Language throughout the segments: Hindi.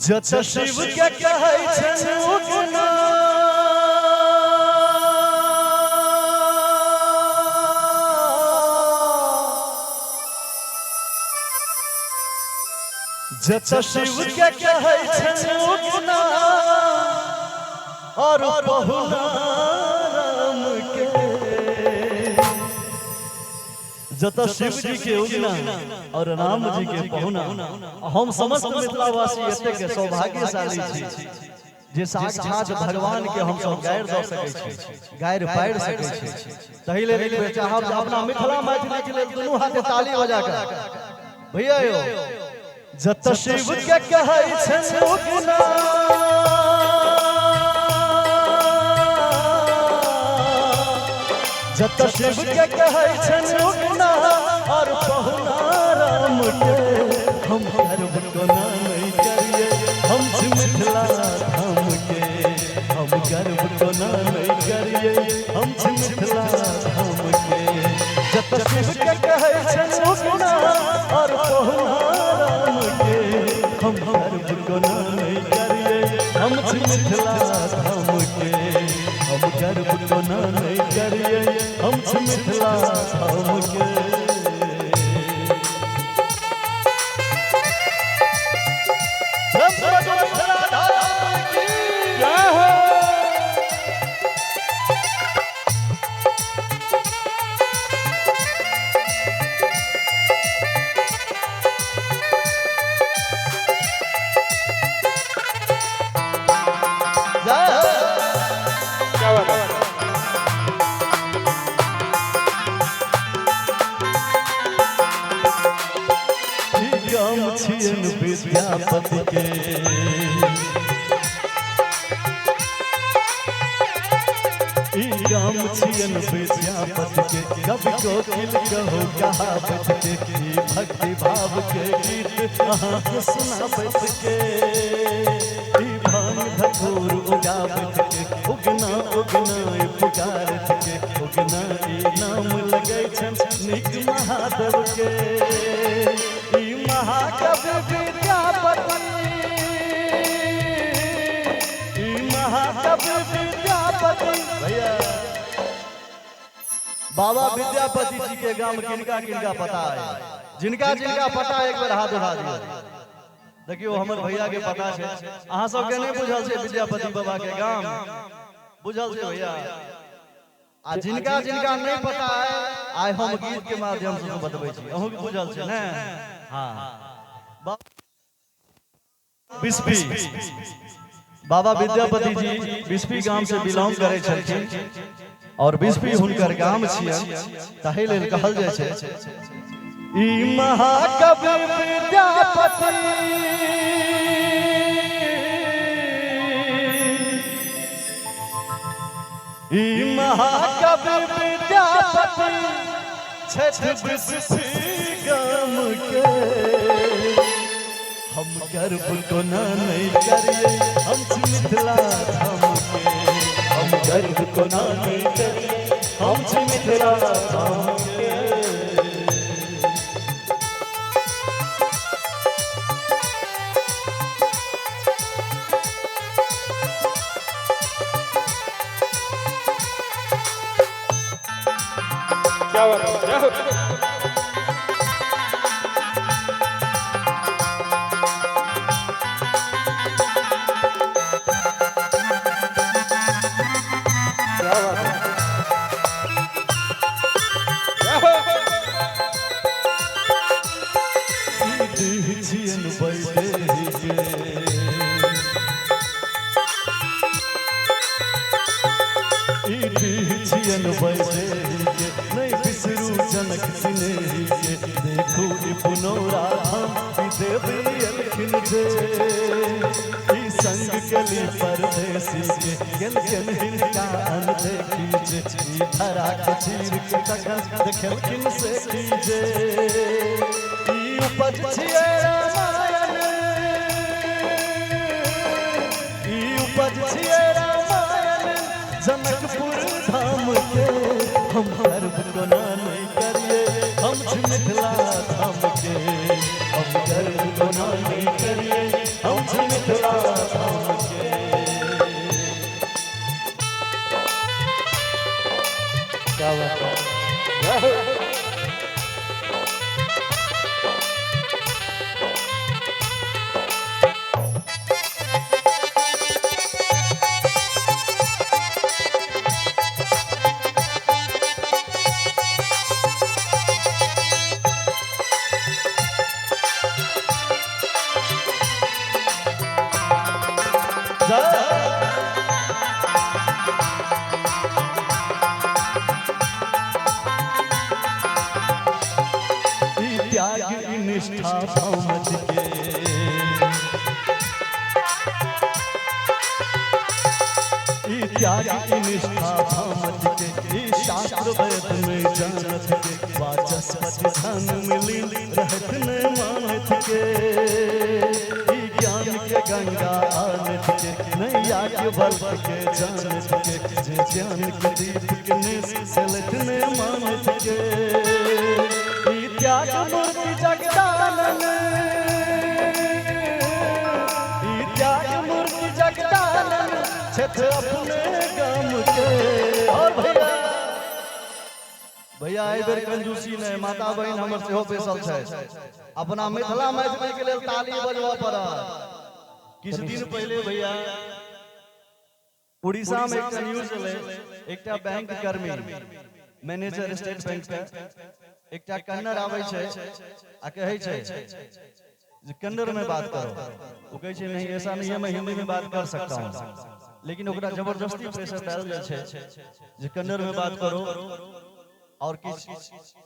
जत शिव के कहै छन उगना जत शिव के कहै छन उगना और पहुना राम के जत शिव जी के उगना और राम जी के पहुना हम समस्त मिथिलावासी एते के सौभाग्यशाली छी जे साक्षात भगवान के हम सब गायर द सकै छी गायर पाइर सकै छी तहि लेल एक बेर चाहब जे अपना मिथिला मैथिली के लेल दुनू हाथे ताली बजा के भैया यो जत शिव के कहै छन उगना जत शिव के कहै छन उगना और पहुना राम के हम गर्व कोना नहीं करिए हम मिथिला धाम के हम गर्व कोना नहीं करिए हम मिथिला धाम के जत शिव के कहै छन उगना और पहुना राम के हम गर्व कोना नहीं करिए हम मिथिला धाम के हम गर्व कोना नहीं करिए हम मिथिला धाम के विद्यापति के गाम छियन विद्यापति के कवि कोकिल कहो कहावत के भक्ति भाव के गीत अहाँ के सुनावत के भांग धतूर उगावत के उगना उगना पुकारत के उगना नाम लगै छन निक महादेव के महाकवि विद्यापति भैया बाबा विद्यापति जी के गांव किनका किनका पता है जिनका जिनका पता एक बार हाथ उठा दियो देखियो हमर भैया के पता है अहाँ सब के नहीं बुझल छै विद्यापति बाबा के गांव बुझल छै भैया आ जिनका जिनका नहीं पता है आइ हम गीत के माध्यम से बतबै छी अहूँ के बुझल छै ने हां बिस्फी बाबा विद्यापति जी बिस्फी गांव से बिलोंग करे छथिन और बिस्फी हुनकर गांव छियन ताहि लेल कहल जाय छै ई महाकवि विद्यापति ई महाकवि विद्यापति छथि बिस्फी गांव के हम गर्व कोना नहीं करिए हम मिथिला धाम के हम गर्व कोना नहीं करिए हम मिथिला धाम के क्या बात है नहीं बिसरू जनक सिनेही के देखू पुनौरा हम देवी अलखिन जे संग गली परदेसी के केन केन हिनका अन देखी जे धरा के चीर के तखन देखलखिन से कीजे ई उपज छिए रामायण ई उपज छिए रामायण जनकपुर धाम के हम गर्व कोना नहीं करिए हम मिथिला धाम के हम गर्व कोना नहीं करिए हम मिथिला निष्ठा समझ के त्याग की निष्ठा समझ के शास्त्र वेद में जानत के वाचस्पति धन मिली रहत ने मानत के ज्ञान के गंगा आनत के नैया के बल के जानत के जे ज्ञान के दीप के निसलत ने मानत के त्याग मूर्ति जगदानन त्याग मूर्ति जगदानन छठ अपने गम के। और भैया एहि बेर कंजूसी नहीं माता बहन हमर सेहो बैसल छै अपना मिथिला मैथिली के लिए ताली बजबऽ पड़त। किछु दिन पहले भैया उड़ीसा में एक न्यूज एलै एकटा बैंक कर्मी मैनेजर स्टेट बैंक के एकटा कन्नड़ आबै छै आ कहै छै कन्नड़ में बात करो वो कहे छे नहीं ऐसा नहीं है मैं हिंदी में बात कर सकता हूँ लेकिन ओकरा जबरदस्ती प्रेशर डाल जाय छे जे कन्नड़ में बात करो और किस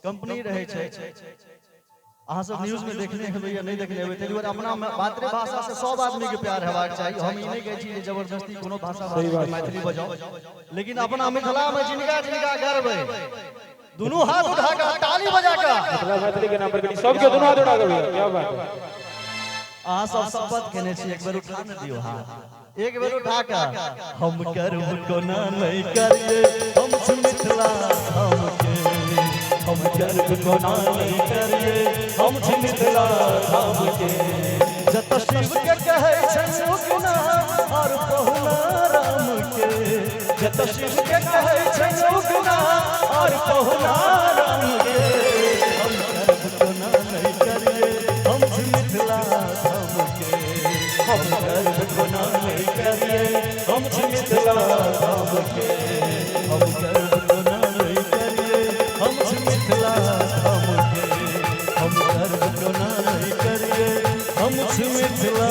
कंपनी रहे छे अहाँ सब न्यूज में देखने हेबै या नहीं देखने हेबै तै दुआरे अपना मातृभाषा से सब आदमी के प्यार हेबाक चाही। हम ई नहीं कहै छी जे जबरदस्ती कोनो भाषा मैथिली बजाओ लेकिन अपना मिथिला में जिनका जिनका गर्व है दोनों हाथ उठा के ताली बजा के मिथिला मैथिली के नाम पर कनी सबके दोनों हाथ उठा के क्या बात है अहाँ सब शपथ केने छी एक बेर उठा न दियो हाथ एक बेर उठा के हम करब कोना नहीं करिए हम मिथिला हम करब कोना नहीं करिए हम मिथिला धाम के जत शिव के कहै छन उगना और पहुना राम के जत शिव के कहै छन उगना और पहुना राम के हम करब कोना नहीं करिए हम मिथिला धाम के हम करब कोना नहीं करिए हम मिथिला धाम के हम करब कोना नहीं करिए हम मिथिला धाम के हम करब कोना नहीं करिए हम मिथिला